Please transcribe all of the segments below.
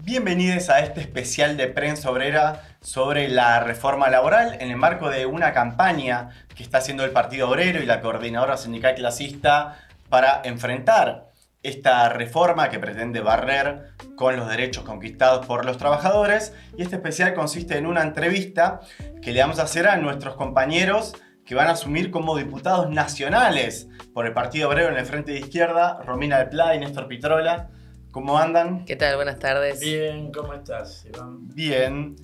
Bienvenidos a este especial de Prensa Obrera sobre la reforma laboral en el marco de una campaña que está haciendo el Partido Obrero y la Coordinadora Sindical Clasista para enfrentar esta reforma que pretende barrer con los derechos conquistados por los trabajadores. Y este especial consiste en una entrevista que le vamos a hacer a nuestros compañeros que van a asumir como diputados nacionales por el Partido Obrero en el Frente de Izquierda, Romina del Pla y Néstor Pitrola. ¿Cómo andan? ¿Qué tal? Buenas tardes. Bien, ¿cómo estás, Iván? Bien,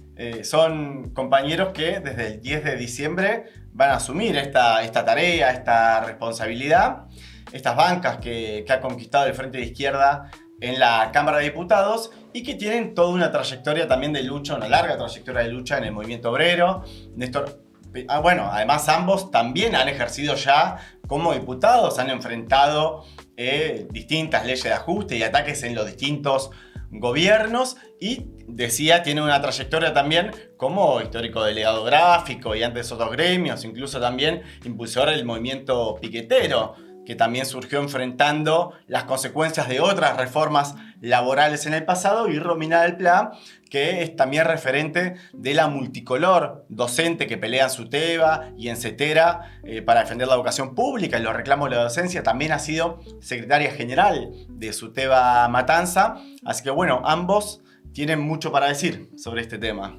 son compañeros que desde el 10 de diciembre van a asumir esta tarea, esta responsabilidad, estas bancas que ha conquistado el Frente de Izquierda en la Cámara de Diputados y que tienen toda una trayectoria también de lucha, una larga trayectoria de lucha en el movimiento obrero. Néstor, además ambos también han ejercido ya como diputados, han enfrentado distintas leyes de ajuste y ataques en los distintos gobiernos y tiene una trayectoria también como histórico delegado gráfico y antes otros gremios, incluso también impulsor del movimiento piquetero, que también surgió enfrentando las consecuencias de otras reformas laborales en el pasado, y Romina del Pla, que es también referente de la multicolor docente que pelea en SUTEBA y en CETERA para defender la educación pública y los reclamos de la docencia. También ha sido secretaria general de SUTEBA Matanza. Así que bueno, ambos tienen mucho para decir sobre este tema.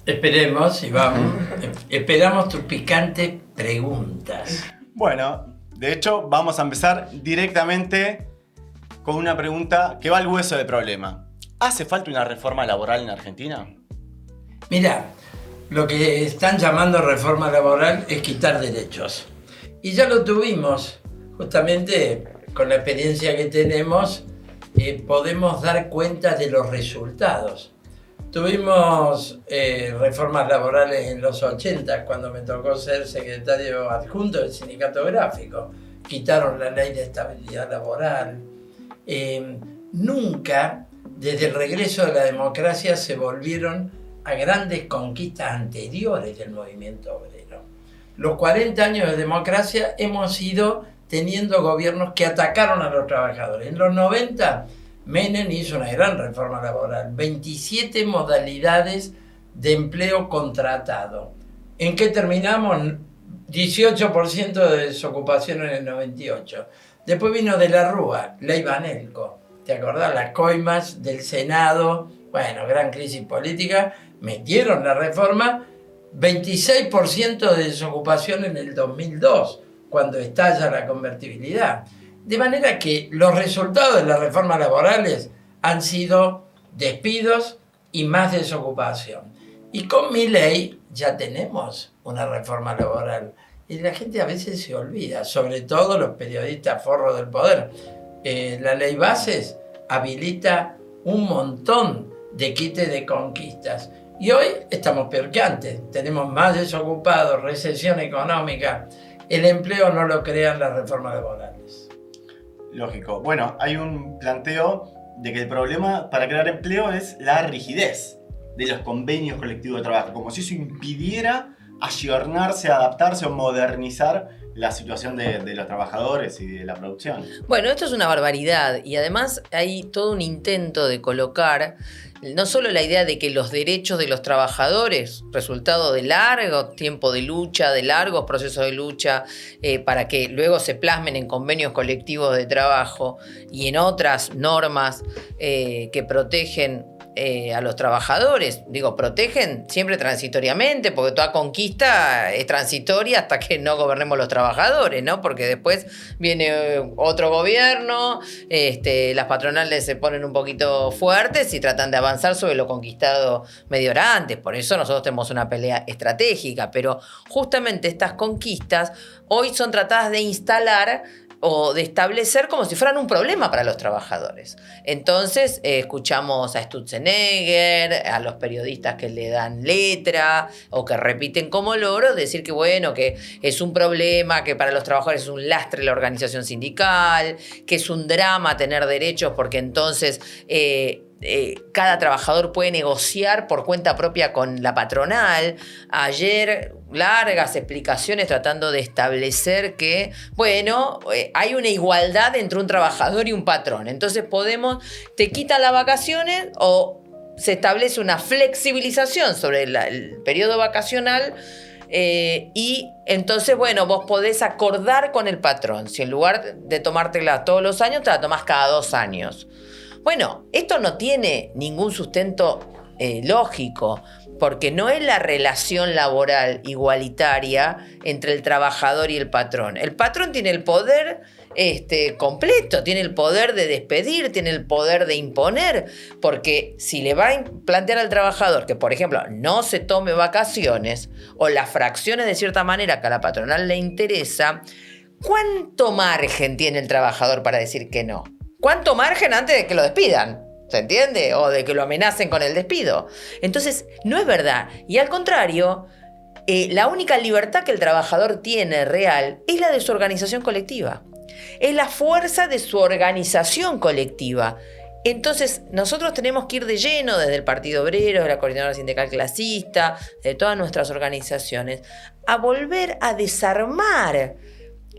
Esperemos, Iván. Esperamos tus picantes preguntas. Bueno, de hecho vamos a empezar directamente con una pregunta que va al hueso del problema. ¿Hace falta una reforma laboral en Argentina? Mira, lo que están llamando reforma laboral es quitar derechos. Y ya lo tuvimos, justamente con la experiencia que tenemos, podemos dar cuenta de los resultados. Tuvimos reformas laborales en los 80, cuando me tocó ser secretario adjunto del sindicato gráfico. Quitaron la ley de estabilidad laboral. Nunca, desde el regreso de la democracia, se volvieron a grandes conquistas anteriores del movimiento obrero. Los 40 años de democracia hemos ido teniendo gobiernos que atacaron a los trabajadores. En los 90, Menem hizo una gran reforma laboral, 27 modalidades de empleo contratado. ¿En qué terminamos? 18% de desocupación en el 98. Después vino de la Rúa, ley Banelco. ¿Te acordás? Las coimas del Senado, bueno, gran crisis política, metieron la reforma, 26% de desocupación en el 2002, cuando estalla la convertibilidad. De manera que los resultados de las reformas laborales han sido despidos y más desocupación. Y con Milei ya tenemos una reforma laboral. Y la gente a veces se olvida, sobre todo los periodistas forros del poder. La ley Bases habilita un montón de quites de conquistas. Y hoy estamos peor que antes. Tenemos más desocupados, recesión económica. El empleo no lo crean las reformas laborales. Lógico. Bueno, hay un planteo de que el problema para crear empleo es la rigidez de los convenios colectivos de trabajo, como si eso impidiera ayornarse, adaptarse o modernizar la situación de los trabajadores y de la producción. Bueno, esto es una barbaridad y además hay todo un intento de colocar no solo la idea de que los derechos de los trabajadores, resultado de largo tiempo de lucha, de largos procesos de lucha, para que luego se plasmen en convenios colectivos de trabajo y en otras normas que protegen a los trabajadores. Digo, protegen siempre transitoriamente, porque toda conquista es transitoria hasta que no gobernemos los trabajadores, ¿no? Porque después viene otro gobierno, las patronales se ponen un poquito fuertes y tratan de avanzar sobre lo conquistado media hora antes. Por eso nosotros tenemos una pelea estratégica, pero justamente estas conquistas hoy son tratadas de instalar o de establecer como si fueran un problema para los trabajadores. Entonces escuchamos a Stutzenegger, a los periodistas que le dan letra o que repiten como loro, decir que bueno, que es un problema, que para los trabajadores es un lastre la organización sindical, que es un drama tener derechos porque entonces cada trabajador puede negociar por cuenta propia con la patronal. Ayer, largas explicaciones tratando de establecer que, bueno, hay una igualdad entre un trabajador y un patrón. Entonces te quitan las vacaciones o se establece una flexibilización sobre el periodo vacacional. Y entonces, bueno, vos podés acordar con el patrón. Si en lugar de tomártela todos los años, te la tomás cada 2 años. Bueno, esto no tiene ningún sustento lógico, porque no es la relación laboral igualitaria entre el trabajador y el patrón. El patrón tiene el poder completo, tiene el poder de despedir, tiene el poder de imponer, porque si le va a plantear al trabajador que, por ejemplo, no se tome vacaciones o las fracciones de cierta manera que a la patronal le interesa, ¿cuánto margen tiene el trabajador para decir que no? ¿Cuánto margen antes de que lo despidan? ¿Se entiende? O de que lo amenacen con el despido. Entonces, no es verdad. Y al contrario, la única libertad que el trabajador tiene real es la de su organización colectiva. Es la fuerza de su organización colectiva. Entonces, nosotros tenemos que ir de lleno desde el Partido Obrero, de la Coordinadora Sindical Clasista, de todas nuestras organizaciones, a volver a desarmar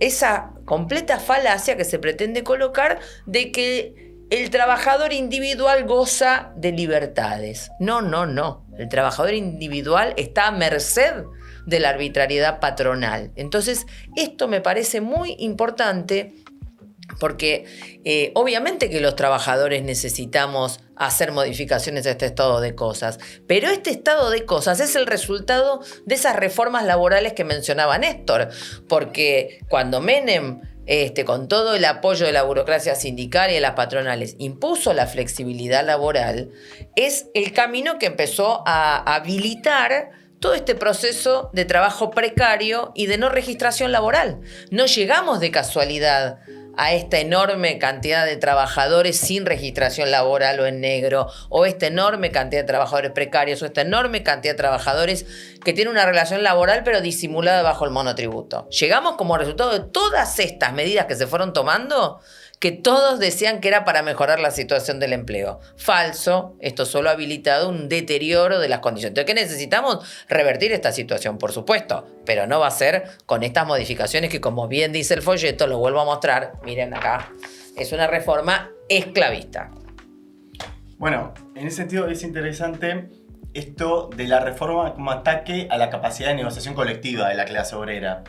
esa completa falacia que se pretende colocar de que el trabajador individual goza de libertades. No. El trabajador individual está a merced de la arbitrariedad patronal. Entonces, esto me parece muy importante porque obviamente que los trabajadores necesitamos hacer modificaciones a este estado de cosas, pero este estado de cosas es el resultado de esas reformas laborales que mencionaba Néstor, porque cuando Menem, con todo el apoyo de la burocracia sindical y de las patronales, impuso la flexibilidad laboral, es el camino que empezó a habilitar todo este proceso de trabajo precario y de no registración laboral. No llegamos de casualidad a esta enorme cantidad de trabajadores sin registración laboral o en negro, o esta enorme cantidad de trabajadores precarios, o esta enorme cantidad de trabajadores que tienen una relación laboral pero disimulada bajo el monotributo. Llegamos como resultado de todas estas medidas que se fueron tomando, que todos decían que era para mejorar la situación del empleo. Falso, esto solo ha habilitado un deterioro de las condiciones. Entonces, ¿qué necesitamos? Revertir esta situación, por supuesto, pero no va a ser con estas modificaciones que, como bien dice el folleto, lo vuelvo a mostrar, miren acá, es una reforma esclavista. Bueno, en ese sentido es interesante esto de la reforma como ataque a la capacidad de negociación colectiva de la clase obrera.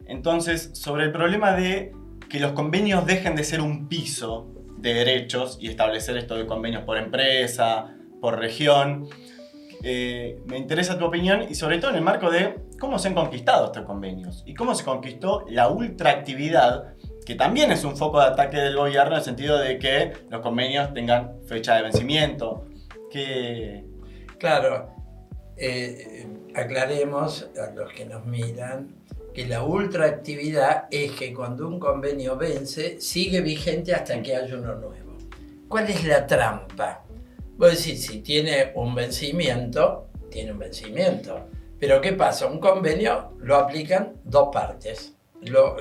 Entonces, sobre el problema de que los convenios dejen de ser un piso de derechos y establecer esto de convenios por empresa, por región. Me interesa tu opinión y sobre todo en el marco de cómo se han conquistado estos convenios y cómo se conquistó la ultraactividad, que también es un foco de ataque del gobierno en el sentido de que los convenios tengan fecha de vencimiento. Claro, aclaremos a los que nos miran que la ultraactividad es que cuando un convenio vence, sigue vigente hasta que haya uno nuevo. ¿Cuál es la trampa? Vos decís, si tiene un vencimiento, tiene un vencimiento. Pero ¿qué pasa? Un convenio lo aplican 2 partes, lo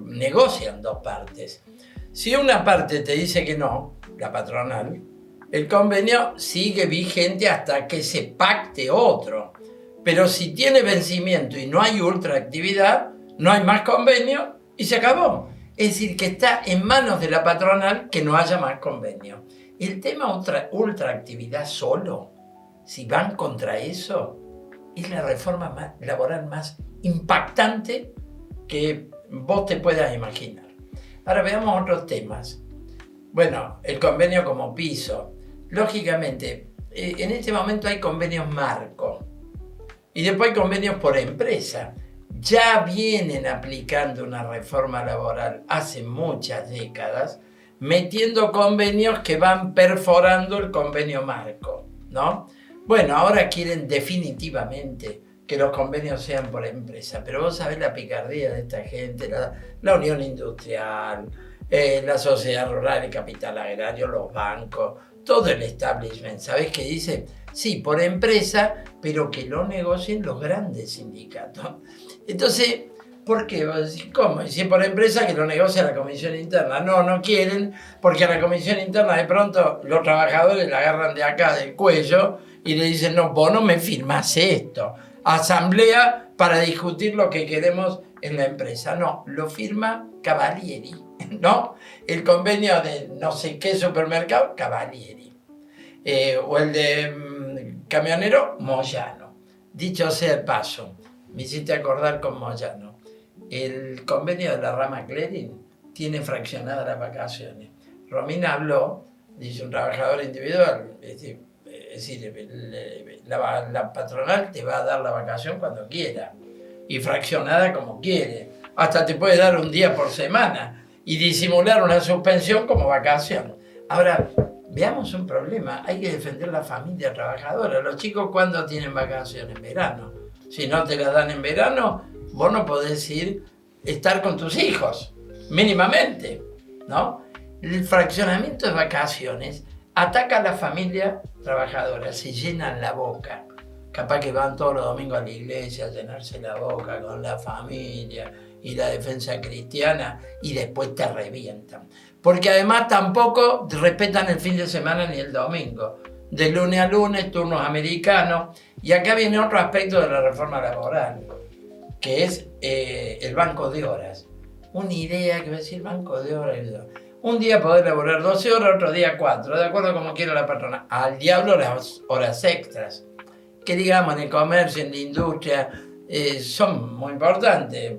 negocian 2 partes. Si una parte te dice que no, la patronal, el convenio sigue vigente hasta que se pacte otro. Pero si tiene vencimiento y no hay ultraactividad, no hay más convenio y se acabó. Es decir, que está en manos de la patronal que no haya más convenio. El tema ultraactividad solo, si van contra eso, es la reforma laboral más impactante que vos te puedas imaginar. Ahora veamos otros temas. Bueno, el convenio como piso. Lógicamente, en este momento hay convenios marco. Y después hay convenios por empresa. Ya vienen aplicando una reforma laboral hace muchas décadas, metiendo convenios que van perforando el convenio marco, ¿no? Bueno, ahora quieren definitivamente que los convenios sean por empresa, pero vos sabés la picardía de esta gente, la Unión Industrial, la Sociedad Rural y Capital Agrario, los bancos, todo el establishment. ¿Sabés qué dice? Sí, por empresa, pero que lo negocien los grandes sindicatos. Entonces, ¿Por qué? Vos decís, ¿cómo? Y si es por empresa que lo negocia la comisión interna. No quieren, porque a la comisión interna de pronto los trabajadores la agarran de acá del cuello y le dicen, no, vos no me firmás esto. Asamblea para discutir lo que queremos en la empresa. No, lo firma Cavalieri, ¿no? El convenio de no sé qué supermercado, Cavalieri. O el de camionero, Moyano. Dicho sea el paso, me hiciste acordar con Moyano. El convenio de la rama Clearing tiene fraccionadas las vacaciones. Romina habló, dice un trabajador individual, es decir, la patronal te va a dar la vacación cuando quiera y fraccionada como quiere. Hasta te puede dar un día por semana y disimular una suspensión como vacación. Ahora, veamos un problema, hay que defender la familia trabajadora. Los chicos, ¿cuándo tienen vacaciones? En verano. Si no te las dan en verano, vos no podés estar con tus hijos, mínimamente, ¿no? El fraccionamiento de vacaciones ataca a la familia trabajadora, se llenan la boca. Capaz que van todos los domingos a la iglesia a llenarse la boca con la familia y la defensa cristiana y después te revientan. Porque además tampoco respetan el fin de semana ni el domingo. De lunes a lunes, turnos americanos. Y acá viene otro aspecto de la reforma laboral, que es el banco de horas. Una idea que va a decir banco de horas. Un día poder laborar 12 horas, otro día 4, de acuerdo a como quiera la patrona. Al diablo las horas extras, que digamos en el comercio, en la industria, son muy importantes.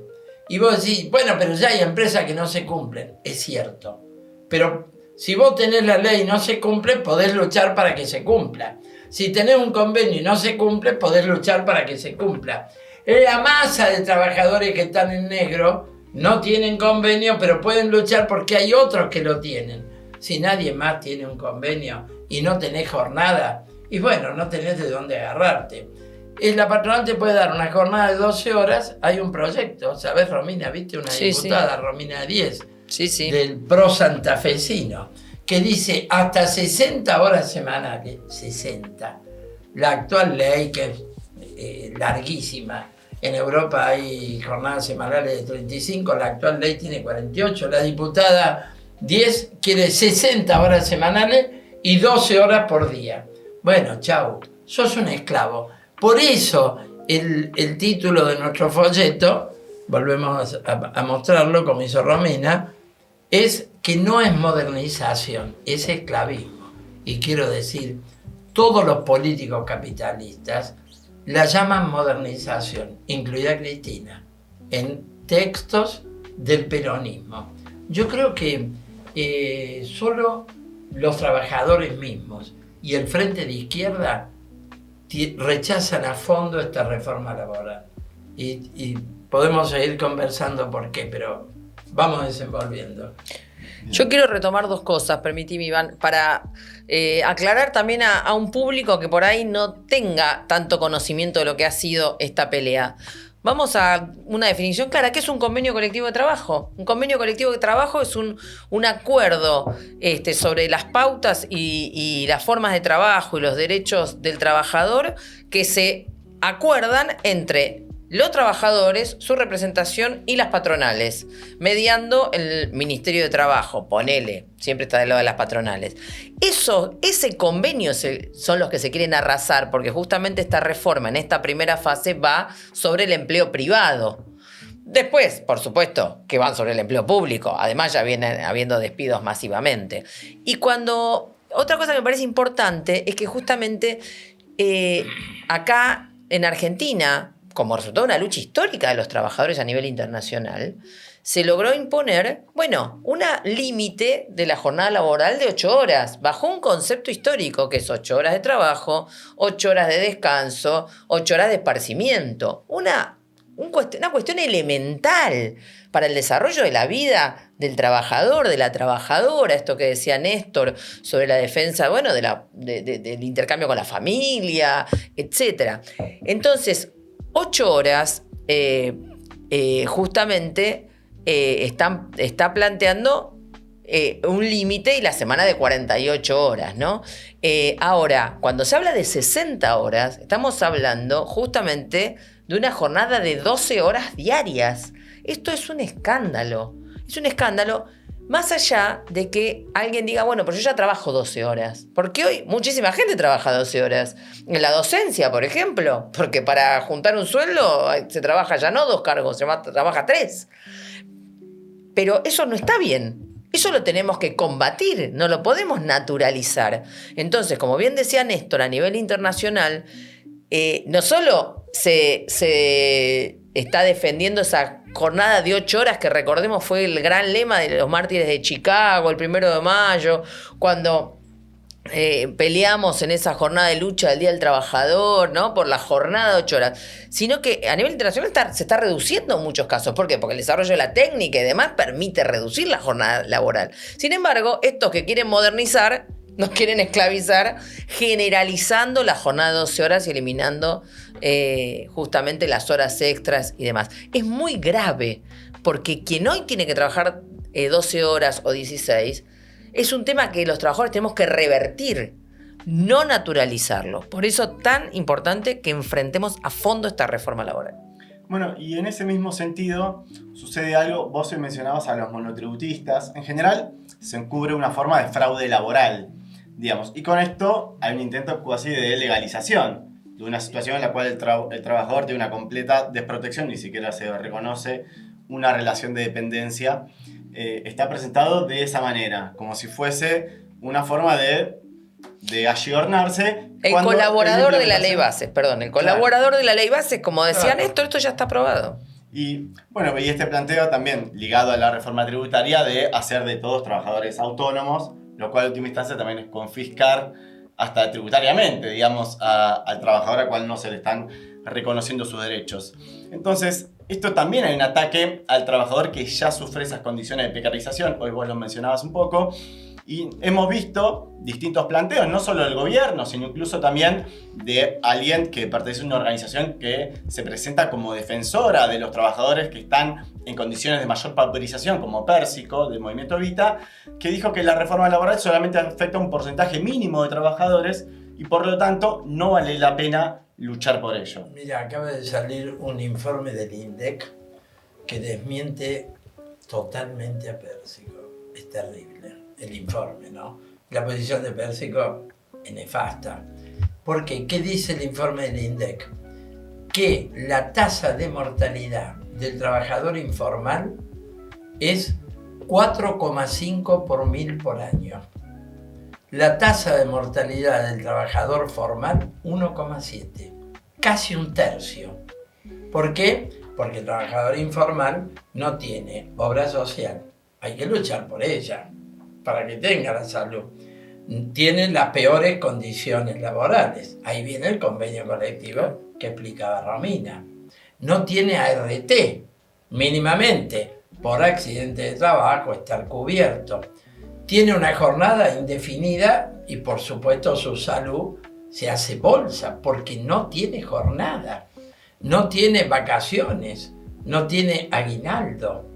Y vos decís, bueno, pero ya hay empresas que no se cumplen. Es cierto. Pero si vos tenés la ley y no se cumple, podés luchar para que se cumpla. Si tenés un convenio y no se cumple, podés luchar para que se cumpla. La masa de trabajadores que están en negro no tienen convenio, pero pueden luchar porque hay otros que lo tienen. Si nadie más tiene un convenio y no tenés jornada, y bueno, no tenés de dónde agarrarte. La patronal te puede dar una jornada de 12 horas, hay un proyecto, ¿sabés, Romina? ¿Viste? Una diputada, sí. Romina Díez, sí. Del PRO santafesino, que dice hasta 60 horas semanales, 60. La actual ley, que es larguísima, en Europa hay jornadas semanales de 35, la actual ley tiene 48, la diputada 10 quiere 60 horas semanales y 12 horas por día. Bueno, chau, sos un esclavo. Por eso el título de nuestro folleto, volvemos a mostrarlo como hizo Romina, es que no es modernización, es esclavismo. Y quiero decir, todos los políticos capitalistas la llaman modernización, incluida Cristina, en textos del peronismo. Yo creo que solo los trabajadores mismos y el Frente de Izquierda rechazan a fondo esta reforma laboral. Y podemos seguir conversando por qué, pero vamos desenvolviendo. Yo quiero retomar dos cosas, permitime, Iván, para aclarar también a un público que por ahí no tenga tanto conocimiento de lo que ha sido esta pelea. Vamos a una definición clara. ¿Qué es un convenio colectivo de trabajo? Un convenio colectivo de trabajo es un acuerdo sobre las pautas y las formas de trabajo y los derechos del trabajador que se acuerdan entre los trabajadores, su representación y las patronales, mediando el Ministerio de Trabajo, ponele, siempre está del lado de las patronales. Ese convenio son los que se quieren arrasar, porque justamente esta reforma en esta primera fase va sobre el empleo privado. Después, por supuesto, que van sobre el empleo público. Además, ya vienen habiendo despidos masivamente. Y otra cosa que me parece importante es que justamente acá en Argentina, como resultado de una lucha histórica de los trabajadores a nivel internacional, se logró imponer, un límite de la jornada laboral de 8 horas, bajo un concepto histórico que es 8 horas de trabajo, 8 horas de descanso, 8 horas de esparcimiento. Una cuestión elemental para el desarrollo de la vida del trabajador, de la trabajadora, esto que decía Néstor sobre la defensa, del intercambio con la familia, etc. Entonces, 8 horas justamente está planteando un límite y la semana de 48 horas, ¿no? Ahora, cuando se habla de 60 horas, estamos hablando justamente de una jornada de 12 horas diarias. Esto es un escándalo. Es un escándalo más allá de que alguien diga, bueno, pero yo ya trabajo 12 horas. Porque hoy muchísima gente trabaja 12 horas. En la docencia, por ejemplo. Porque para juntar un sueldo se trabaja ya no 2 cargos, se trabaja 3. Pero eso no está bien. Eso lo tenemos que combatir, no lo podemos naturalizar. Entonces, como bien decía Néstor, a nivel internacional, no solo se está defendiendo esa jornada de 8 horas, que recordemos fue el gran lema de los mártires de Chicago, el 1 de mayo, cuando peleamos en esa jornada de lucha del Día del Trabajador, ¿no? Por la jornada de 8 horas, sino que a nivel internacional se está reduciendo en muchos casos. ¿Por qué? Porque el desarrollo de la técnica y demás permite reducir la jornada laboral. Sin embargo, estos que quieren modernizar nos quieren esclavizar, generalizando la jornada de 12 horas y eliminando justamente las horas extras y demás. Es muy grave, porque quien hoy tiene que trabajar 12 horas o 16, es un tema que los trabajadores tenemos que revertir, no naturalizarlo. Por eso tan importante que enfrentemos a fondo esta reforma laboral. Bueno, y en ese mismo sentido sucede algo, vos hoy mencionabas a los monotributistas. En general se encubre una forma de fraude laboral, digamos, y con esto hay un intento casi de legalización de una situación en la cual el trabajador tiene una completa desprotección, ni siquiera se reconoce una relación de dependencia. Está presentado de esa manera, como si fuese una forma de ayornarse. El colaborador de la ley bases, perdón, el colaborador de la ley bases, como decían, esto ya está aprobado. Y bueno, y este planteo también ligado a la reforma tributaria de hacer de todos trabajadores autónomos, lo cual en última instancia también es confiscar hasta tributariamente, digamos, al trabajador al cual no se le están reconociendo sus derechos. Entonces, esto también hay un ataque al trabajador que ya sufre esas condiciones de precarización, hoy vos lo mencionabas un poco, y hemos visto distintos planteos, no solo del gobierno, sino incluso también de alguien que pertenece a una organización que se presenta como defensora de los trabajadores que están en condiciones de mayor pauperización, como Pérsico, del Movimiento Evita, que dijo que la reforma laboral solamente afecta a un porcentaje mínimo de trabajadores y por lo tanto no vale la pena luchar por ello. Mira, acaba de salir un informe del INDEC que desmiente totalmente a Pérsico. Es terrible el informe, ¿no? La posición de Pérsico es nefasta. ¿Por qué? ¿Qué dice el informe del INDEC? Que la tasa de mortalidad del trabajador informal es 4,5 por 1000 por año. La tasa de mortalidad del trabajador formal, 1,7. Casi un tercio. ¿Por qué? Porque el trabajador informal no tiene obra social. Hay que luchar por ella, para que tenga la salud. Tiene las peores condiciones laborales. Ahí viene el convenio colectivo que explicaba Romina. No tiene ART, mínimamente, por accidente de trabajo, estar cubierto. Tiene una jornada indefinida y por supuesto su salud se hace bolsa porque no tiene jornada, no tiene vacaciones, no tiene aguinaldo.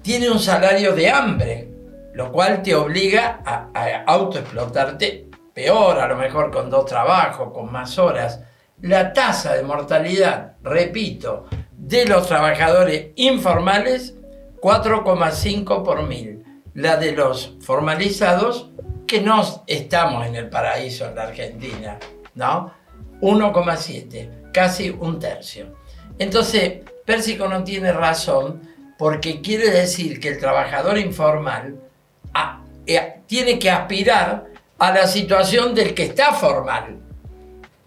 Tiene un salario de hambre, lo cual te obliga a autoexplotarte peor, a lo mejor con 2 trabajos, con más horas. La tasa de mortalidad, repito, de los trabajadores informales, 4,5 por 1000. La de los formalizados, que no estamos en el paraíso en la Argentina, ¿no? 1,7, casi un tercio. Entonces, Pérsico no tiene razón, porque quiere decir que el trabajador informal tiene que aspirar a la situación del que está formal.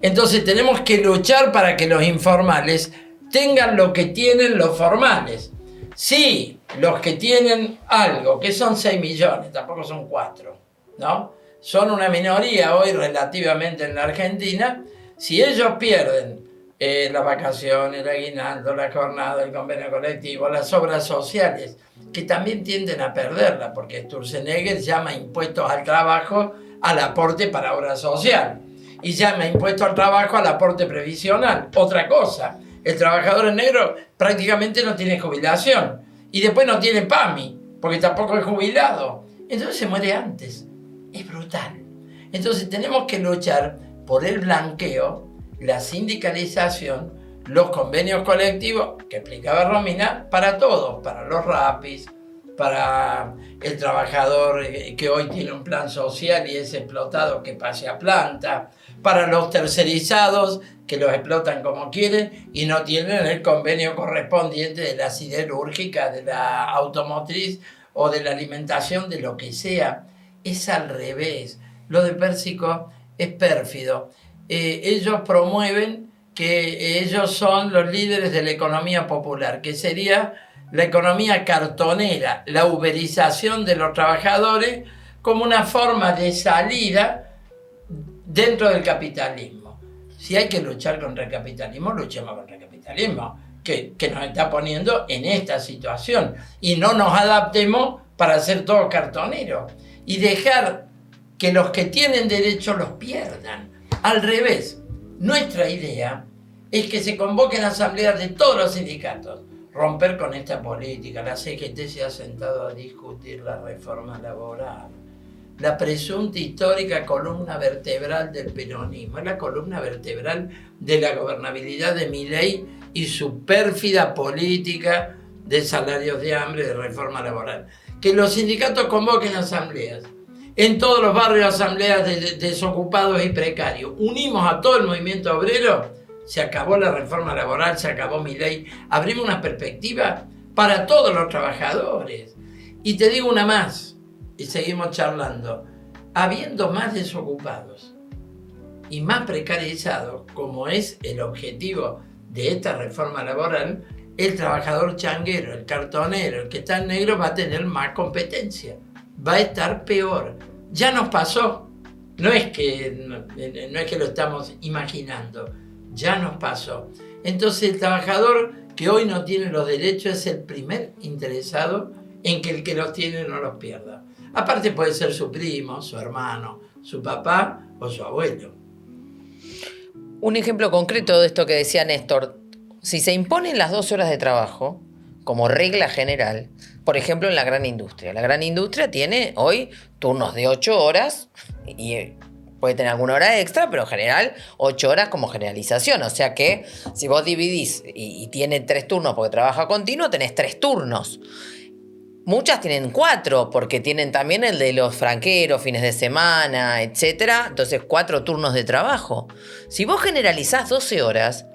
Entonces tenemos que luchar para que los informales tengan lo que tienen los formales. Sí, los que tienen algo, que son 6 millones, tampoco son 4, ¿no? Son una minoría hoy relativamente en la Argentina. Si ellos pierden las vacaciones, el aguinaldo, la jornada, el convenio colectivo, las obras sociales, que también tienden a perderla, porque Sturzenegger llama impuestos al trabajo al aporte para obra social y llama impuesto al trabajo al aporte previsional. Otra cosa, el trabajador en negro prácticamente no tiene jubilación y después no tiene PAMI, porque tampoco es jubilado. Entonces se muere antes. Es brutal. Entonces tenemos que luchar por el blanqueo, la sindicalización, los convenios colectivos, que explicaba Romina, para todos, para los rapis, para el trabajador que hoy tiene un plan social y es explotado que pase a planta, para los tercerizados que los explotan como quieren y no tienen el convenio correspondiente de la siderúrgica, de la automotriz o de la alimentación, de lo que sea. Es al revés. Lo de Pérsico es pérfido. Ellos promueven que ellos son los líderes de la economía popular, que sería la economía cartonera, la uberización de los trabajadores como una forma de salida dentro del capitalismo. Si hay que luchar contra el capitalismo, luchemos contra el capitalismo, que nos está poniendo en esta situación, y no nos adaptemos para ser todos cartoneros y dejar que los que tienen derecho los pierdan. Al revés, nuestra idea es que se convoquen asambleas de todos los sindicatos, romper con esta política. La CGT se ha sentado a discutir la reforma laboral, la presunta histórica columna vertebral del peronismo, es la columna vertebral de la gobernabilidad de Milei y su pérfida política de salarios de hambre, de reforma laboral. Que los sindicatos convoquen asambleas, en todos los barrios asambleas de desocupados y precarios. Unimos a todo el movimiento obrero, se acabó la reforma laboral, se acabó Milei, abrimos una perspectiva para todos los trabajadores. Y te digo una más, y seguimos charlando. Habiendo más desocupados y más precarizados, como es el objetivo de esta reforma laboral, el trabajador changuero, el cartonero, el que está en negro va a tener más competencia, va a estar peor. Ya nos pasó, no es que lo estamos imaginando, ya nos pasó. Entonces el trabajador que hoy no tiene los derechos es el primer interesado en que el que los tiene no los pierda. Aparte puede ser su primo, su hermano, su papá o su abuelo. Un ejemplo concreto de esto que decía Néstor: si se imponen las 12 horas de trabajo como regla general, por ejemplo en la gran industria. La gran industria tiene hoy turnos de 8 horas y puede tener alguna hora extra, pero en general 8 horas como generalización. O sea que si vos dividís y tiene 3 turnos porque trabaja continuo, tenés 3 turnos. Muchas tienen 4 porque tienen también el de los franqueros, fines de semana, etc. Entonces 4 turnos de trabajo. Si vos generalizás 12 horas,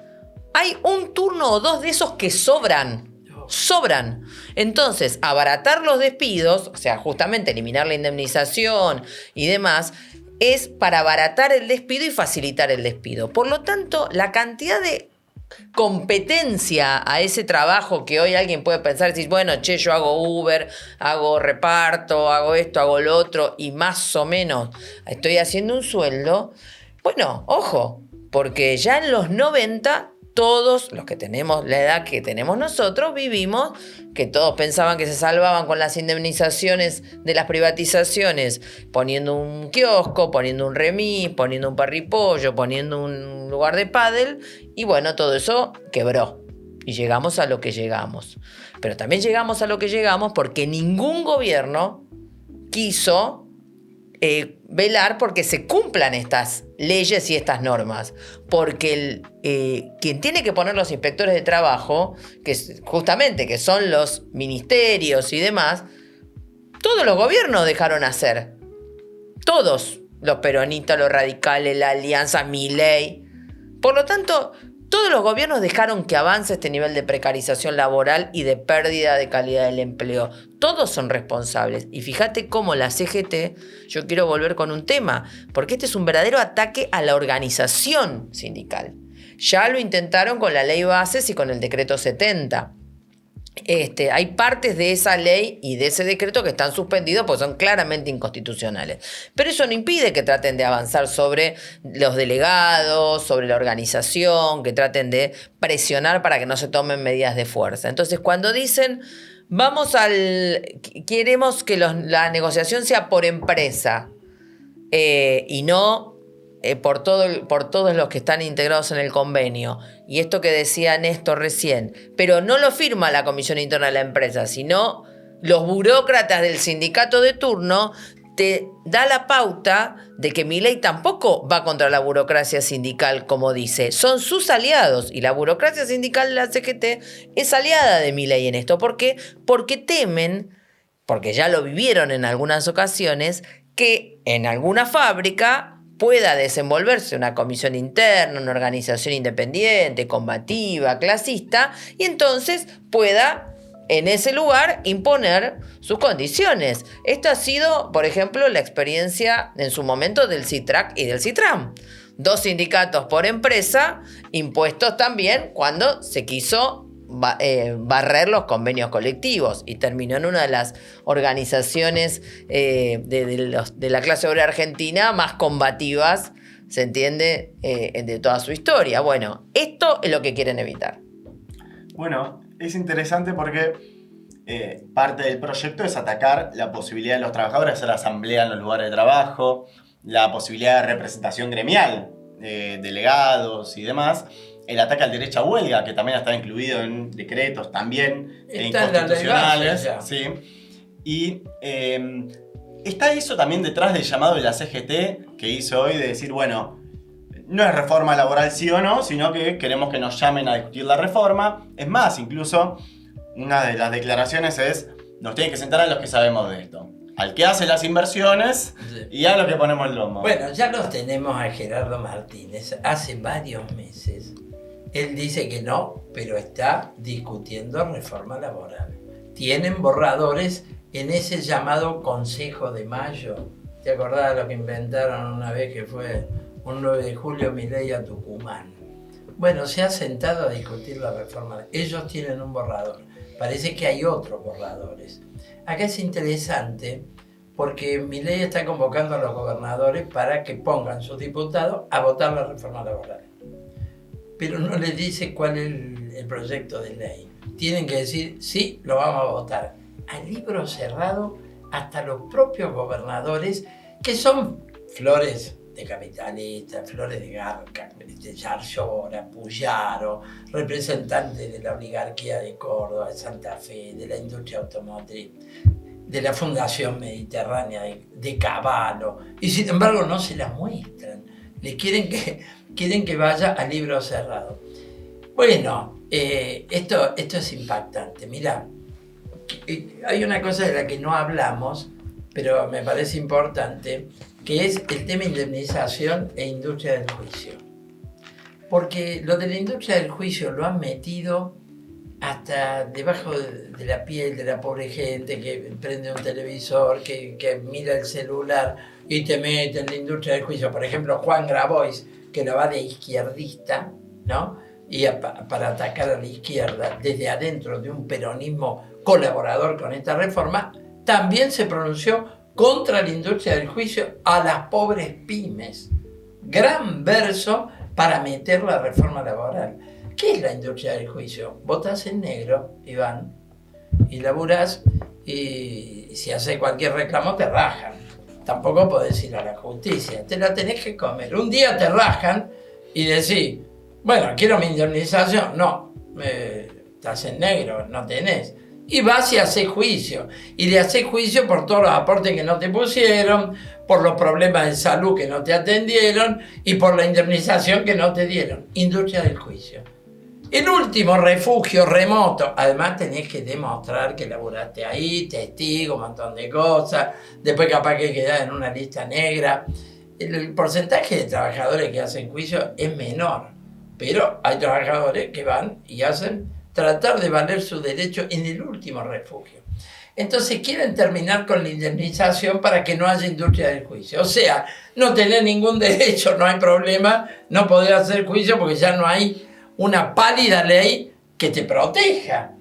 hay un turno o 2 de esos que sobran. Sobran. Entonces, abaratar los despidos, o sea, justamente eliminar la indemnización y demás, es para abaratar el despido y facilitar el despido. Por lo tanto, la cantidad de competencia a ese trabajo que hoy alguien puede pensar, decir, bueno, che, yo hago Uber, hago reparto, hago esto, hago lo otro, y más o menos estoy haciendo un sueldo. Bueno, ojo, porque ya en los 90... todos los que tenemos la edad que tenemos nosotros vivimos que todos pensaban que se salvaban con las indemnizaciones de las privatizaciones, poniendo un kiosco, poniendo un remis, poniendo un parripollo, poniendo un lugar de pádel, y bueno, todo eso quebró y llegamos a lo que llegamos. Pero también llegamos a lo que llegamos porque ningún gobierno quiso velar porque se cumplan estas leyes y estas normas, porque quien tiene que poner los inspectores de trabajo, que justamente que son los ministerios y demás, todos los gobiernos dejaron hacer, todos, los peronistas, los radicales, la alianza, Milei. Por lo tanto, todos los gobiernos dejaron que avance este nivel de precarización laboral y de pérdida de calidad del empleo. Todos son responsables. Y fíjate cómo la CGT, yo quiero volver con un tema, porque este es un verdadero ataque a la organización sindical. Ya lo intentaron con la ley bases y con el decreto 70. Hay partes de esa ley y de ese decreto que están suspendidos porque son claramente inconstitucionales. Pero eso no impide que traten de avanzar sobre los delegados, sobre la organización, que traten de presionar para que no se tomen medidas de fuerza. Entonces, cuando dicen, queremos que la negociación sea por empresa y no por todos los que están integrados en el convenio, y esto que decía Néstor recién, pero no lo firma la comisión interna de la empresa, sino los burócratas del sindicato de turno, te da la pauta de que Milei tampoco va contra la burocracia sindical, como dice. Son sus aliados y la burocracia sindical de la CGT es aliada de Milei en esto. ¿Por qué? Porque temen, porque ya lo vivieron en algunas ocasiones, que en alguna fábrica pueda desenvolverse una comisión interna, una organización independiente, combativa, clasista, y entonces pueda en ese lugar imponer sus condiciones. Esto ha sido, por ejemplo, la experiencia en su momento del CITRAC y del CITRAM. 2 sindicatos por empresa, impuestos también cuando se quiso barrer los convenios colectivos y terminó en una de las organizaciones de la clase obrera argentina más combativas, se entiende, de toda su historia. Bueno, esto es lo que quieren evitar. Bueno, es interesante porque parte del proyecto es atacar la posibilidad de los trabajadores de hacer asamblea en los lugares de trabajo, la posibilidad de representación gremial, delegados y demás, el ataque al derecho a huelga, que también está incluido en decretos también inconstitucionales. Sí. Y está eso también detrás del llamado de la CGT que hizo hoy de decir, bueno, no es reforma laboral sí o no, sino que queremos que nos llamen a discutir la reforma. Es más, incluso una de las declaraciones es, nos tienen que sentar a los que sabemos de esto. Al que hace las inversiones y a los que ponemos el lomo. Bueno, ya los tenemos a Gerardo Martínez. Hace varios meses él dice que no, pero está discutiendo reforma laboral. Tienen borradores en ese llamado Consejo de Mayo. ¿Te acordás de lo que inventaron una vez que fue un 9 de julio Milei a Tucumán? Bueno, se ha sentado a discutir la reforma. Ellos tienen un borrador. Parece que hay otros borradores. Acá es interesante porque Milei está convocando a los gobernadores para que pongan sus diputados a votar la reforma laboral. Pero no les dice cuál es el proyecto de ley. Tienen que decir, sí, lo vamos a votar. A libro cerrado, hasta los propios gobernadores, que son flores de capitalistas, flores de Garca, de Yarlora, Puyaro, representantes de la oligarquía de Córdoba, de Santa Fe, de la industria automotriz, de la Fundación Mediterránea de Cavallo, y sin embargo no se la muestran. Le quieren que vaya a libro cerrado. Bueno, esto es impactante. Mirá, hay una cosa de la que no hablamos, pero me parece importante, que es el tema indemnización e industria del juicio. Porque lo de la industria del juicio lo han metido hasta debajo de la piel de la pobre gente que prende un televisor, que mira el celular y te mete en la industria del juicio. Por ejemplo, Juan Grabois, que lo va de izquierdista, ¿no? Y para atacar a la izquierda desde adentro de un peronismo colaborador con esta reforma, también se pronunció contra la industria del juicio a las pobres pymes. Gran verso para meter la reforma laboral. ¿Qué es la industria del juicio? Votás en negro, Iván, y laburás, y si haces cualquier reclamo te rajan. Tampoco podés ir a la justicia, te la tenés que comer. Un día te rajan y decís, bueno, quiero mi indemnización. No, estás en negro, no tenés. Y vas y haces juicio. Y le haces juicio por todos los aportes que no te pusieron, por los problemas de salud que no te atendieron y por la indemnización que no te dieron. Industria del juicio. El último refugio remoto. Además tenés que demostrar que laburaste ahí, testigo, un montón de cosas. Después capaz que quedás en una lista negra. El porcentaje de trabajadores que hacen juicio es menor. Pero hay trabajadores que van y hacen tratar de valer su derecho en el último refugio. Entonces quieren terminar con la indemnización para que no haya industria del juicio. O sea, no tener ningún derecho, no hay problema, no poder hacer juicio porque ya no hay una pálida ley que te proteja.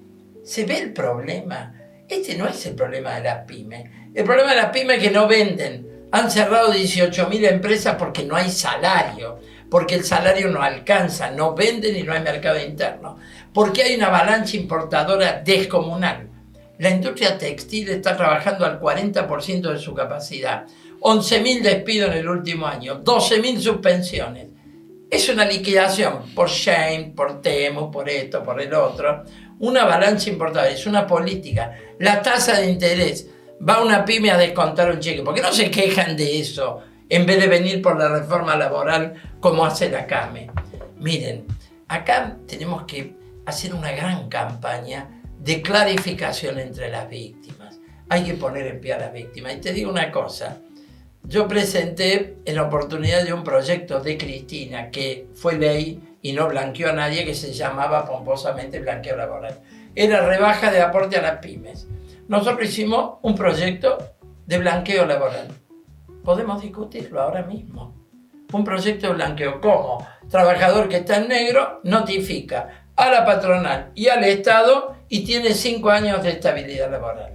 ¿Se ve el problema? Este no es el problema de las pymes. El problema de las pymes es que no venden. Han cerrado 18.000 empresas porque no hay salario, porque el salario no alcanza, no venden y no hay mercado interno, porque hay una avalancha importadora descomunal. La industria textil está trabajando al 40% de su capacidad, 11.000 despidos en el último año, 12.000 suspensiones. Es una liquidación por Shein, por Temu, por esto, por el otro. Una avalancha importante, es una política. La tasa de interés. Va una pyme a descontar un cheque. ¿Por qué no se quejan de eso en vez de venir por la reforma laboral como hace la CAME? Miren, acá tenemos que hacer una gran campaña de clarificación entre las víctimas. Hay que poner en pie a las víctimas. Y te digo una cosa. Yo presenté en la oportunidad de un proyecto de Cristina que fue ley y no blanqueó a nadie, que se llamaba pomposamente blanqueo laboral. Era rebaja de aporte a las pymes. Nosotros hicimos un proyecto de blanqueo laboral. Podemos discutirlo ahora mismo. Un proyecto de blanqueo. ¿Cómo? Trabajador que está en negro notifica a la patronal y al Estado y tiene 5 años de estabilidad laboral.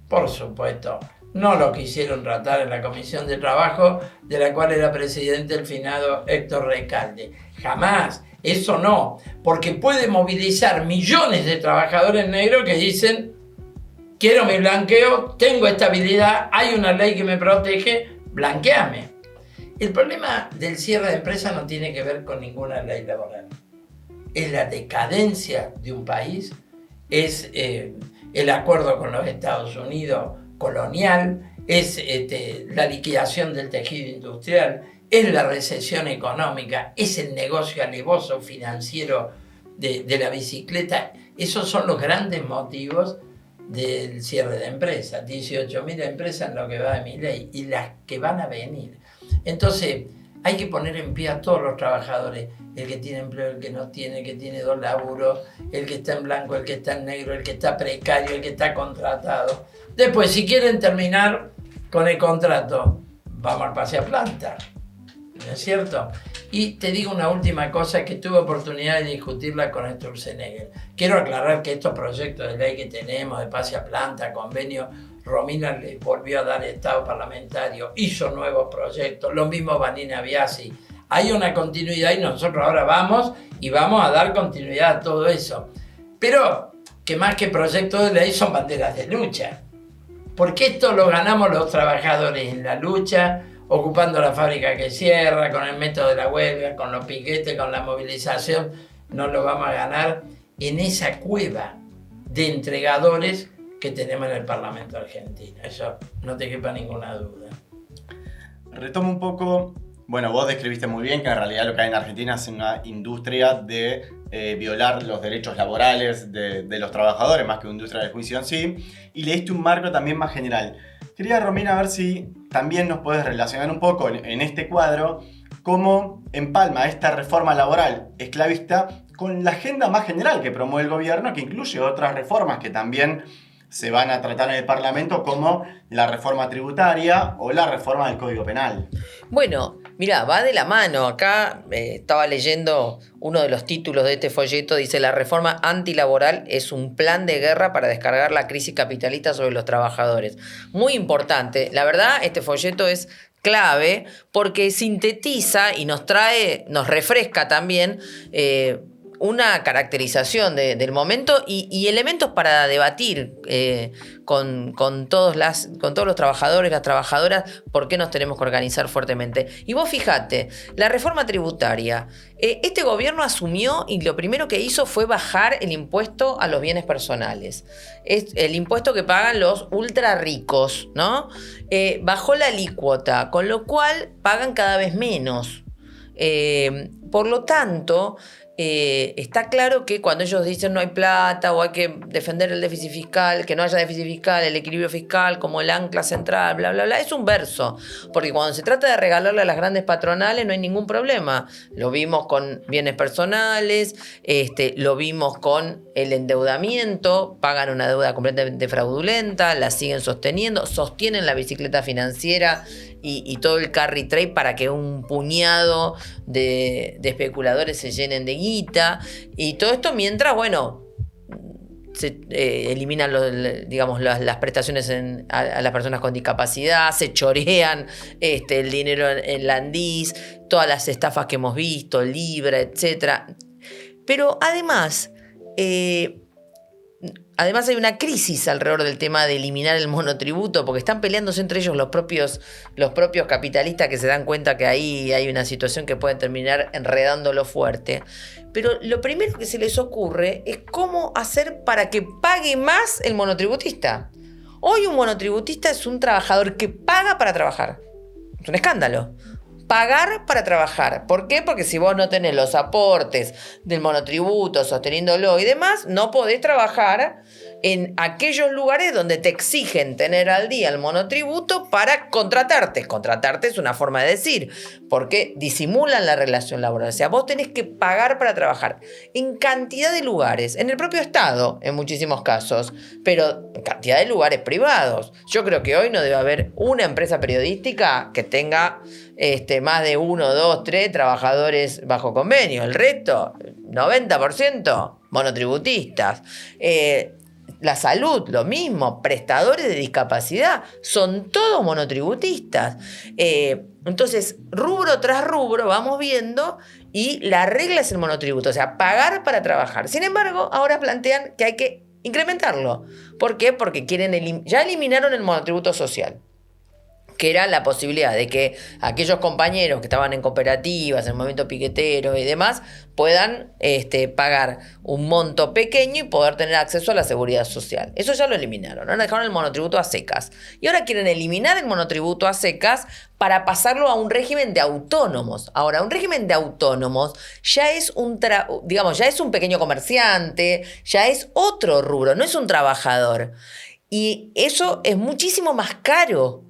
Por supuesto, no lo quisieron tratar en la Comisión de Trabajo, de la cual era presidente el finado Héctor Recalde. Jamás. Eso no. Porque puede movilizar millones de trabajadores negros que dicen: quiero mi blanqueo, tengo estabilidad, hay una ley que me protege, blanqueame. El problema del cierre de empresas no tiene que ver con ninguna ley laboral. Es la decadencia de un país, es el acuerdo con los Estados Unidos colonial, es la liquidación del tejido industrial, es la recesión económica, es el negocio alevoso financiero de la bicicleta. Esos son los grandes motivos del cierre de empresas. 18.000 empresas en lo que va de mi ley y las que van a venir. Entonces, hay que poner en pie a todos los trabajadores, el que tiene empleo, el que no tiene, el que tiene 2 laburos, el que está en blanco, el que está en negro, el que está precario, el que está contratado. Después, si quieren terminar con el contrato, vamos al pase a planta, ¿no es cierto? Y te digo una última cosa que tuve oportunidad de discutirla con Sturzenegger. Quiero aclarar que estos proyectos de ley que tenemos de pase a planta, convenio, Romina le volvió a dar estado parlamentario, hizo nuevos proyectos, lo mismo Vanina Biasi. Hay una continuidad y nosotros ahora vamos a dar continuidad a todo eso. Pero que más que proyectos de ley son banderas de lucha. Porque esto lo ganamos los trabajadores en la lucha, ocupando la fábrica que cierra, con el método de la huelga, con los piquetes, con la movilización. No lo vamos a ganar en esa cueva de entregadores que tenemos en el Parlamento argentino. Eso no te quepa ninguna duda. Retomo un poco, bueno, vos describiste muy bien que en realidad lo que hay en Argentina es una industria de violar los derechos laborales de los trabajadores, más que una industria del juicio en sí, y le diste un marco también más general. Quería, Romina, ver si también nos puedes relacionar un poco en este cuadro cómo empalma esta reforma laboral esclavista con la agenda más general que promueve el gobierno, que incluye otras reformas que también se van a tratar en el Parlamento, como la reforma tributaria o la reforma del Código Penal. Bueno, mira, va de la mano. Acá estaba leyendo uno de los títulos de este folleto, dice: la reforma antilaboral es un plan de guerra para descargar la crisis capitalista sobre los trabajadores. Muy importante. La verdad, este folleto es clave porque sintetiza y nos refresca también una caracterización del momento y elementos para debatir con todos los trabajadores, las trabajadoras, por qué nos tenemos que organizar fuertemente. Y vos fijate, la reforma tributaria, este gobierno asumió y lo primero que hizo fue bajar el impuesto a los bienes personales. Es el impuesto que pagan los ultra ricos, ¿no? Bajó la alícuota, con lo cual pagan cada vez menos. Por lo tanto, está claro que cuando ellos dicen no hay plata o hay que defender el déficit fiscal, que no haya déficit fiscal, el equilibrio fiscal como el ancla central, bla, bla, bla, es un verso. Porque cuando se trata de regalarle a las grandes patronales no hay ningún problema. Lo vimos con bienes personales, lo vimos con el endeudamiento, pagan una deuda completamente fraudulenta, la siguen sosteniendo, sostienen la bicicleta financiera y todo el carry trade para que un puñado de especuladores se llenen de guita, y todo esto mientras, bueno, se eliminan las prestaciones a las personas con discapacidad, se chorean el dinero en Landís, todas las estafas que hemos visto, Libra, etc. Pero además, además hay una crisis alrededor del tema de eliminar el monotributo, porque están peleándose entre ellos los propios capitalistas que se dan cuenta que ahí hay una situación que puede terminar enredándolo fuerte. Pero lo primero que se les ocurre es cómo hacer para que pague más el monotributista. Hoy un monotributista es un trabajador que paga para trabajar. Es un escándalo. Pagar para trabajar. ¿Por qué? Porque si vos no tenés los aportes del monotributo sosteniéndolo y demás, no podés trabajar en aquellos lugares donde te exigen tener al día el monotributo para contratarte. Contratarte es una forma de decir, porque disimulan la relación laboral. O sea, vos tenés que pagar para trabajar en cantidad de lugares, en el propio Estado, en muchísimos casos, pero en cantidad de lugares privados. Yo creo que hoy no debe haber una empresa periodística que tenga más de 1, 2, 3 trabajadores bajo convenio. El resto, 90% monotributistas. La salud, lo mismo, prestadores de discapacidad, son todos monotributistas. Entonces, rubro tras rubro vamos viendo y la regla es el monotributo, o sea, pagar para trabajar. Sin embargo, ahora plantean que hay que incrementarlo. ¿Por qué? Porque ya eliminaron el monotributo social, que era la posibilidad de que aquellos compañeros que estaban en cooperativas, en el movimiento piquetero y demás, puedan pagar un monto pequeño y poder tener acceso a la seguridad social. Eso ya lo eliminaron, ahora dejaron el monotributo a secas. Y ahora quieren eliminar el monotributo a secas para pasarlo a un régimen de autónomos. Ahora, un régimen de autónomos ya es ya es un pequeño comerciante, ya es otro rubro, no es un trabajador. Y eso es muchísimo más caro.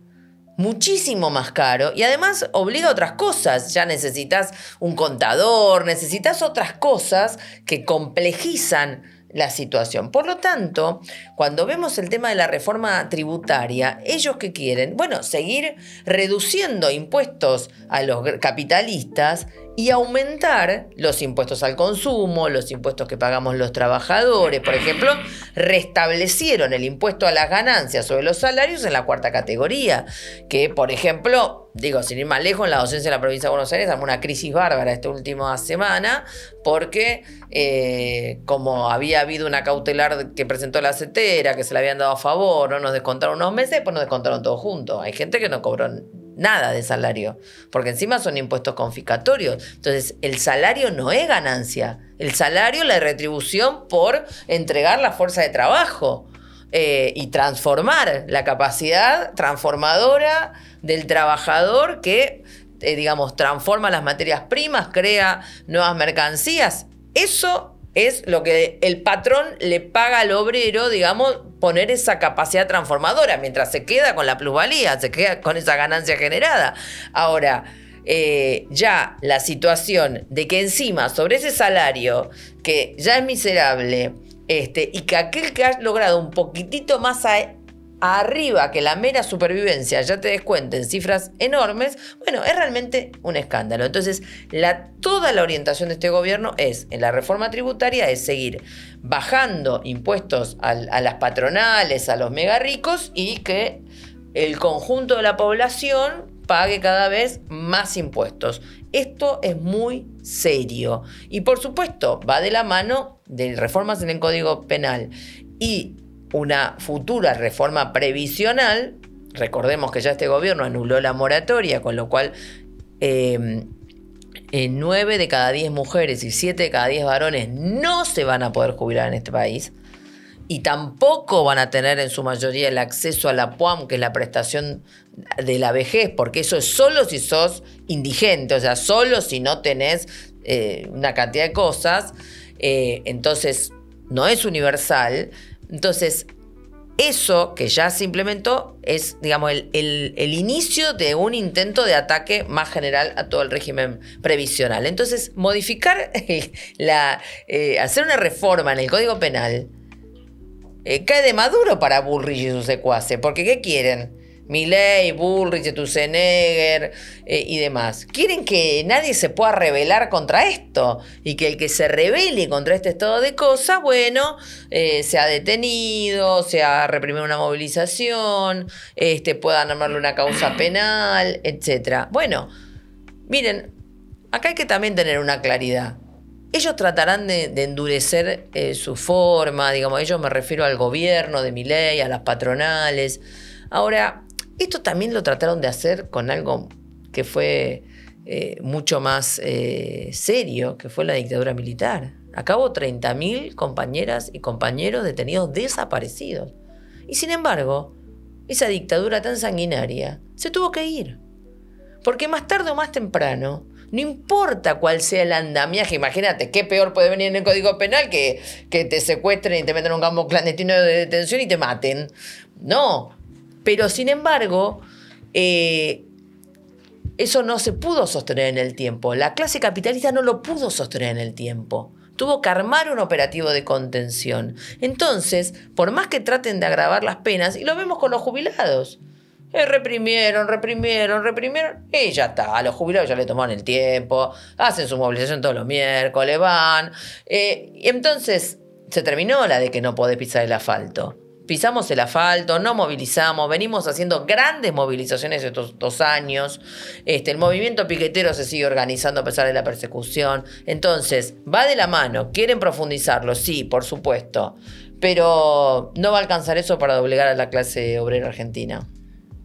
Muchísimo más caro y además obliga a otras cosas. Ya necesitas un contador, necesitas otras cosas que complejizan la situación. Por lo tanto, cuando vemos el tema de la reforma tributaria, ¿ellos qué quieren? Bueno, seguir reduciendo impuestos a los capitalistas y aumentar los impuestos al consumo, los impuestos que pagamos los trabajadores. Por ejemplo, restablecieron el impuesto a las ganancias sobre los salarios en la 4ª categoría, que, por ejemplo, sin ir más lejos, en la docencia de la provincia de Buenos Aires armó una crisis bárbara esta última semana, porque como había habido una cautelar que presentó la CETERA, que se le habían dado a favor, no nos descontaron unos meses, pues nos descontaron todo junto. Hay gente que no cobró nada de salario, porque encima son impuestos confiscatorios. Entonces, el salario no es ganancia. El salario es la retribución por entregar la fuerza de trabajo y transformar la capacidad transformadora del trabajador que, transforma las materias primas, crea nuevas mercancías. Eso es lo que el patrón le paga al obrero, poner esa capacidad transformadora, mientras se queda con la plusvalía, se queda con esa ganancia generada. Ahora, ya la situación de que encima, sobre ese salario, que ya es miserable, y que aquel que ha logrado un poquitito más arriba que la mera supervivencia ya te descuenten cifras enormes, bueno, es realmente un escándalo. Entonces, toda la orientación de este gobierno en la reforma tributaria es seguir bajando impuestos a las patronales, a los mega ricos, y que el conjunto de la población pague cada vez más impuestos. Esto es muy serio y, por supuesto, va de la mano de reformas en el Código Penal y una futura reforma previsional. Recordemos que ya este gobierno anuló la moratoria, con lo cual 9 de cada 10 mujeres y 7 de cada 10 varones no se van a poder jubilar en este país y tampoco van a tener en su mayoría el acceso a la PUAM, que es la prestación de la vejez, porque eso es solo si sos indigente, o sea, solo si no tenés una cantidad de cosas, entonces no es universal. Entonces, eso que ya se implementó es, el inicio de un intento de ataque más general a todo el régimen previsional. Entonces, modificar, hacer una reforma en el Código Penal cae de maduro para Bullrich y sus secuaces, porque ¿qué quieren? Milei, Bullrich, Sturzenegger y demás. Quieren que nadie se pueda rebelar contra esto y que el que se rebele contra este estado de cosas, sea detenido, sea reprimir una movilización, puedan armarle una causa penal, etc. Bueno, miren, acá hay que también tener una claridad. ellos tratarán de endurecer su forma, digamos, ellos me refiero al gobierno de Milei, a las patronales. Ahora, esto también lo trataron de hacer con algo que fue mucho más serio, que fue la dictadura militar. Acabó 30.000 compañeras y compañeros detenidos desaparecidos. Y sin embargo, esa dictadura tan sanguinaria se tuvo que ir. Porque más tarde o más temprano, no importa cuál sea el andamiaje, imagínate, qué peor puede venir en el Código Penal que te secuestren y te metan en un campo clandestino de detención y te maten. No, pero sin embargo, eso no se pudo sostener en el tiempo. La clase capitalista no lo pudo sostener en el tiempo. Tuvo que armar un operativo de contención. Entonces, por más que traten de agravar las penas, y lo vemos con los jubilados, reprimieron, y ya está. A los jubilados ya le tomaron el tiempo, hacen su movilización todos los miércoles, van. Y entonces se terminó la de que no podés pisar el asfalto. Pisamos el asfalto, no movilizamos, venimos haciendo grandes movilizaciones estos 2 años. El movimiento piquetero se sigue organizando a pesar de la persecución. Entonces, va de la mano. ¿Quieren profundizarlo? Sí, por supuesto. Pero no va a alcanzar eso para doblegar a la clase obrera argentina.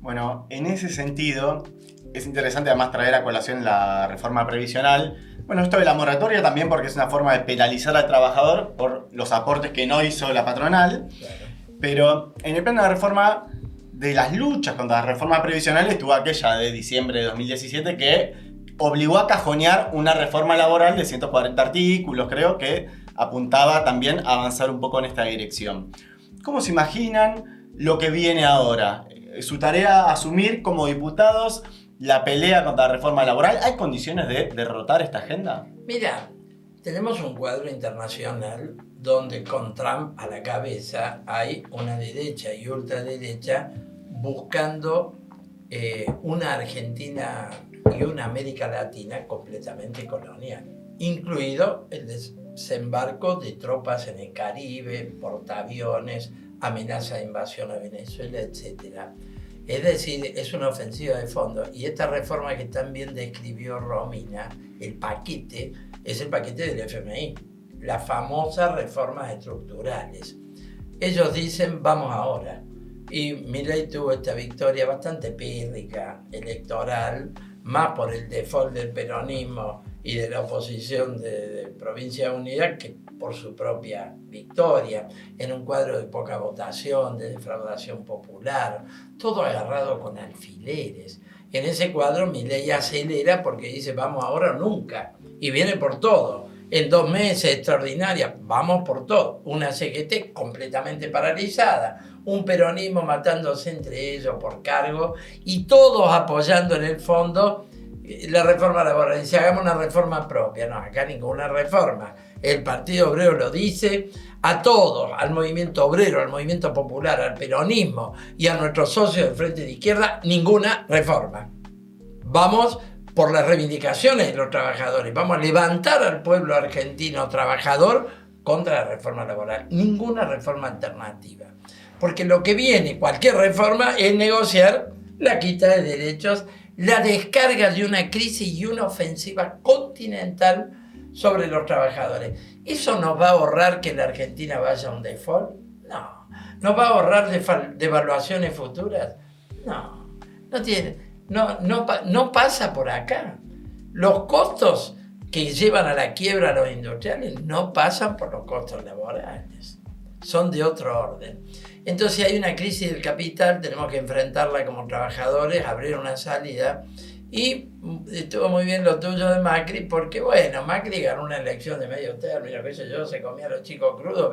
Bueno, en ese sentido, es interesante además traer a colación la reforma previsional. Bueno, esto de la moratoria también porque es una forma de penalizar al trabajador por los aportes que no hizo la patronal. Claro. Pero en el plano de la reforma, de las luchas contra la reforma previsional, estuvo aquella de diciembre de 2017 que obligó a cajonear una reforma laboral de 140 artículos, creo, que apuntaba también a avanzar un poco en esta dirección. ¿Cómo se imaginan lo que viene ahora? Su tarea, asumir como diputados la pelea contra la reforma laboral. ¿Hay condiciones de derrotar esta agenda? Mira, tenemos un cuadro internacional donde con Trump a la cabeza hay una derecha y ultraderecha buscando una Argentina y una América Latina completamente colonial, incluido el desembarco de tropas en el Caribe, portaaviones, amenaza de invasión a Venezuela, etc. Es decir, es una ofensiva de fondo. Y esta reforma que también describió Romina, el paquete, es el paquete del FMI, las famosas reformas estructurales. Ellos dicen, vamos ahora. Y Milei tuvo esta victoria bastante pírrica electoral, más por el default del peronismo y de la oposición de Provincia Unida que por su propia victoria, en un cuadro de poca votación, de defraudación popular, todo agarrado con alfileres. En ese cuadro Milei acelera porque dice vamos ahora o nunca, y viene por todo. En 2 meses, extraordinaria, vamos por todo. Una CGT completamente paralizada, un peronismo matándose entre ellos por cargo y todos apoyando en el fondo la reforma laboral. Dice, hagamos una reforma propia. No, acá ninguna reforma. El Partido Obrero lo dice, a todos, al movimiento obrero, al movimiento popular, al peronismo y a nuestros socios del Frente de Izquierda, ninguna reforma. Vamos por las reivindicaciones de los trabajadores, vamos a levantar al pueblo argentino trabajador contra la reforma laboral. Ninguna reforma alternativa. Porque lo que viene, cualquier reforma, es negociar la quita de derechos, la descarga de una crisis y una ofensiva continental sobre los trabajadores. ¿Eso nos va a ahorrar que la Argentina vaya a un default? No. ¿Nos va a ahorrar devaluaciones futuras? No. No pasa por acá. Los costos que llevan a la quiebra a los industriales no pasan por los costos laborales. Son de otro orden. Entonces, si hay una crisis del capital, tenemos que enfrentarla como trabajadores, abrir una salida. Y estuvo muy bien lo tuyo de Macri, porque bueno, Macri ganó una elección de medio término, qué sé yo, se comía a los chicos crudos,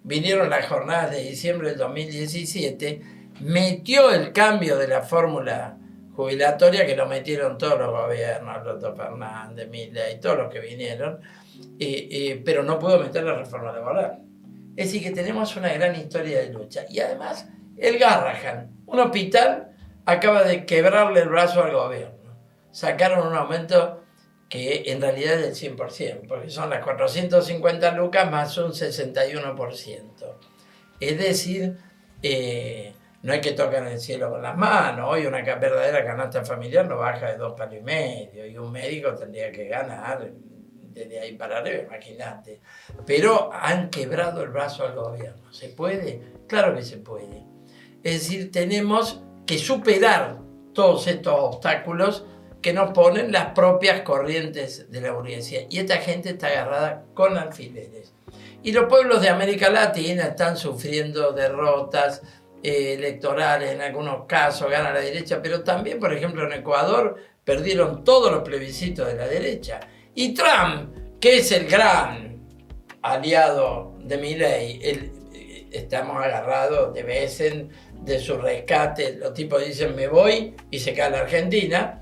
vinieron las jornadas de diciembre del 2017, metió el cambio de la fórmula jubilatoria, que lo metieron todos los gobiernos, Alberto Fernández, Milei, todos los que vinieron, pero no pudo meter la reforma laboral. Es decir, que tenemos una gran historia de lucha. Y además, el Garrahan, un hospital, acaba de quebrarle el brazo al gobierno. Sacaron un aumento que en realidad es del 100%, porque son las 450 lucas más un 61%. Es decir, no hay que tocar el cielo con las manos. Hoy una verdadera canasta familiar no baja de 2,5 palos, y un médico tendría que ganar desde ahí para arriba, imagínate. Pero han quebrado el brazo al gobierno. ¿Se puede? Claro que se puede. Es decir, tenemos que superar todos estos obstáculos que nos ponen las propias corrientes de la burguesía. Y esta gente está agarrada con alfileres. Y los pueblos de América Latina están sufriendo derrotas electorales, en algunos casos gana la derecha, pero también, por ejemplo, en Ecuador perdieron todos los plebiscitos de la derecha. Y Trump, que es el gran aliado de Milei, estamos agarrados de veces de su rescate, los tipos dicen me voy y se cae la Argentina,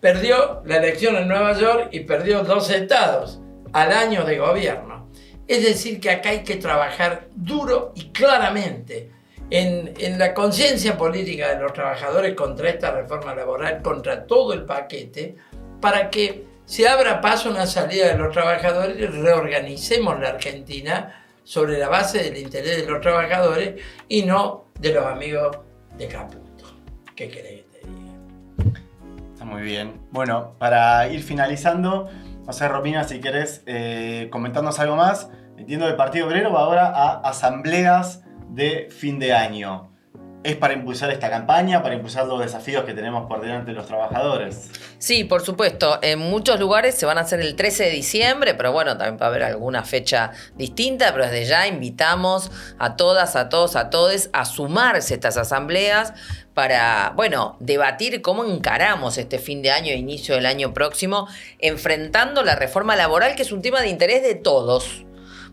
perdió la elección en Nueva York y perdió 2 estados al año de gobierno. Es decir, que acá hay que trabajar duro y claramente en la conciencia política de los trabajadores contra esta reforma laboral, contra todo el paquete, para que se abra paso una salida de los trabajadores y reorganicemos la Argentina sobre la base del interés de los trabajadores y no de los amigos de Caputo. ¿Qué querés que te diga? Está muy bien. Bueno, para ir finalizando, no sé, Romina, si querés comentarnos algo más. Entiendo que el Partido Obrero va ahora a asambleas de fin de año. ¿Es para impulsar esta campaña, para impulsar los desafíos que tenemos por delante de los trabajadores? Sí, por supuesto. En muchos lugares se van a hacer el 13 de diciembre, pero bueno, también va a haber alguna fecha distinta, pero desde ya invitamos a todas, a todos, a todes a sumarse a estas asambleas para, bueno, debatir cómo encaramos este fin de año e inicio del año próximo, enfrentando la reforma laboral, que es un tema de interés de todos.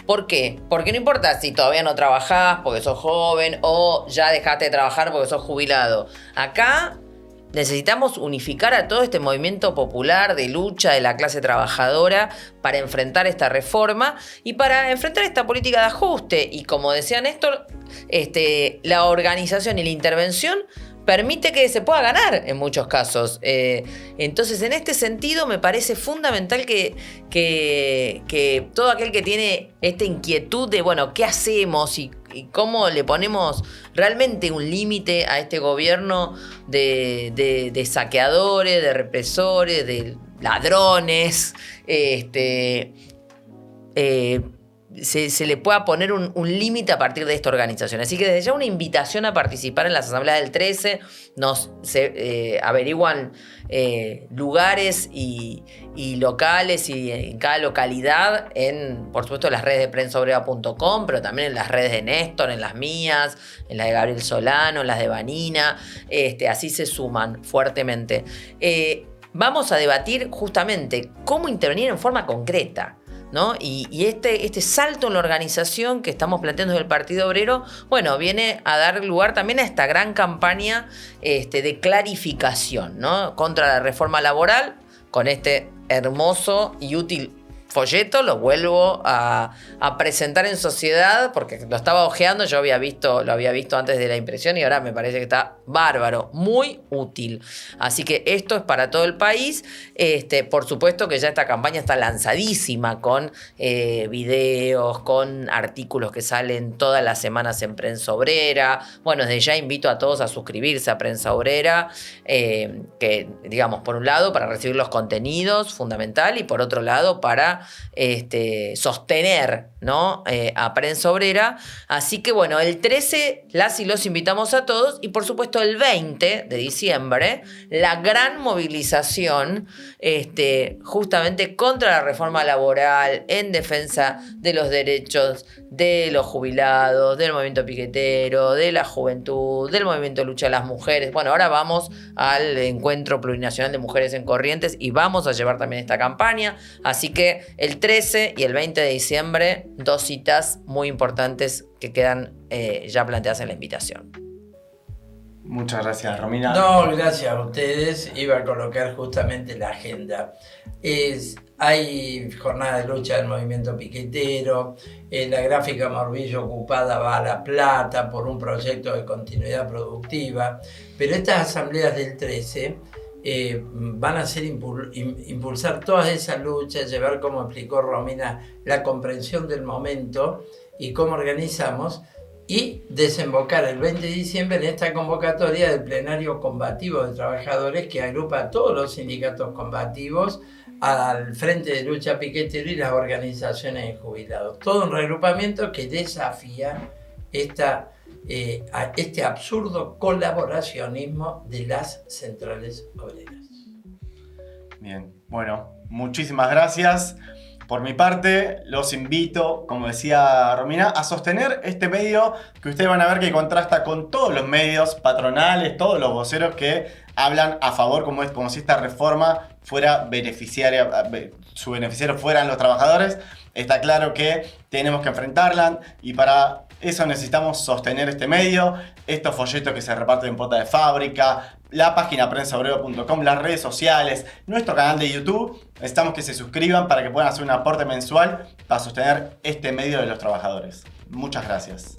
¿Por qué? Porque no importa si todavía no trabajás porque sos joven o ya dejaste de trabajar porque sos jubilado. Acá necesitamos unificar a todo este movimiento popular de lucha de la clase trabajadora para enfrentar esta reforma y para enfrentar esta política de ajuste. Y como decía Néstor, la organización y la intervención permite que se pueda ganar en muchos casos. Entonces, en este sentido, me parece fundamental que todo aquel que tiene esta inquietud de, bueno, ¿qué hacemos y cómo le ponemos realmente un límite a este gobierno de saqueadores, de represores, de ladrones, se le pueda poner un límite a partir de esta organización? Así que desde ya una invitación a participar en las asambleas del 13. Se averiguan lugares y locales y en cada localidad en, por supuesto, las redes de prensaobrera.com, pero también en las redes de Néstor, en las mías, en la de Gabriel Solano, en las de Vanina. Así se suman fuertemente. Vamos a debatir justamente cómo intervenir en forma concreta, ¿no? Y este salto en la organización que estamos planteando desde el Partido Obrero, bueno, viene a dar lugar también a esta gran campaña de clarificación, ¿no? Contra la reforma laboral, con este hermoso y útil folleto. Lo vuelvo a presentar en sociedad porque lo estaba hojeando, lo había visto antes de la impresión y ahora me parece que está bárbaro, muy útil. Así que esto es para todo el país. Por supuesto que ya esta campaña está lanzadísima con videos, con artículos que salen todas las semanas en Prensa Obrera. Bueno, desde ya invito a todos a suscribirse a Prensa Obrera, que, digamos, por un lado para recibir los contenidos, fundamental, y por otro lado para sostener, ¿no? A Prensa Obrera. Así que bueno, el 13 las y los invitamos a todos, y por supuesto el 20 de diciembre la gran movilización justamente contra la reforma laboral, en defensa de los derechos de los jubilados, del movimiento piquetero, de la juventud, del movimiento de lucha de las mujeres. Bueno, ahora vamos al Encuentro Plurinacional de Mujeres en Corrientes y vamos a llevar también esta campaña. Así que el 13 y el 20 de diciembre, 2 citas muy importantes que quedan ya planteadas en la invitación. Muchas gracias, Romina. No, gracias a ustedes. Iba a colocar justamente la agenda. Hay jornada de lucha del movimiento piquetero. La gráfica Morbillo Ocupada va a La Plata por un proyecto de continuidad productiva. Pero estas asambleas del 13 van a ser impulsar todas esas luchas, llevar, como explicó Romina, la comprensión del momento y cómo organizamos, y desembocar el 20 de diciembre en esta convocatoria del plenario combativo de trabajadores que agrupa a todos los sindicatos combativos al Frente de Lucha Piquetero y las organizaciones de jubilados. Todo un reagrupamiento que desafía este absurdo colaboracionismo de las centrales obreras. Bien, bueno, muchísimas gracias. Por mi parte, los invito, como decía Romina, a sostener este medio que ustedes van a ver que contrasta con todos los medios patronales, todos los voceros que hablan a favor, como si esta reforma fuera beneficiaria, su beneficiario fueran los trabajadores. Está claro que tenemos que enfrentarla y para eso necesitamos sostener este medio, estos folletos que se reparten en puerta de fábrica, la página prensaobrero.com, las redes sociales, nuestro canal de YouTube. Necesitamos que se suscriban para que puedan hacer un aporte mensual para sostener este medio de los trabajadores. Muchas gracias.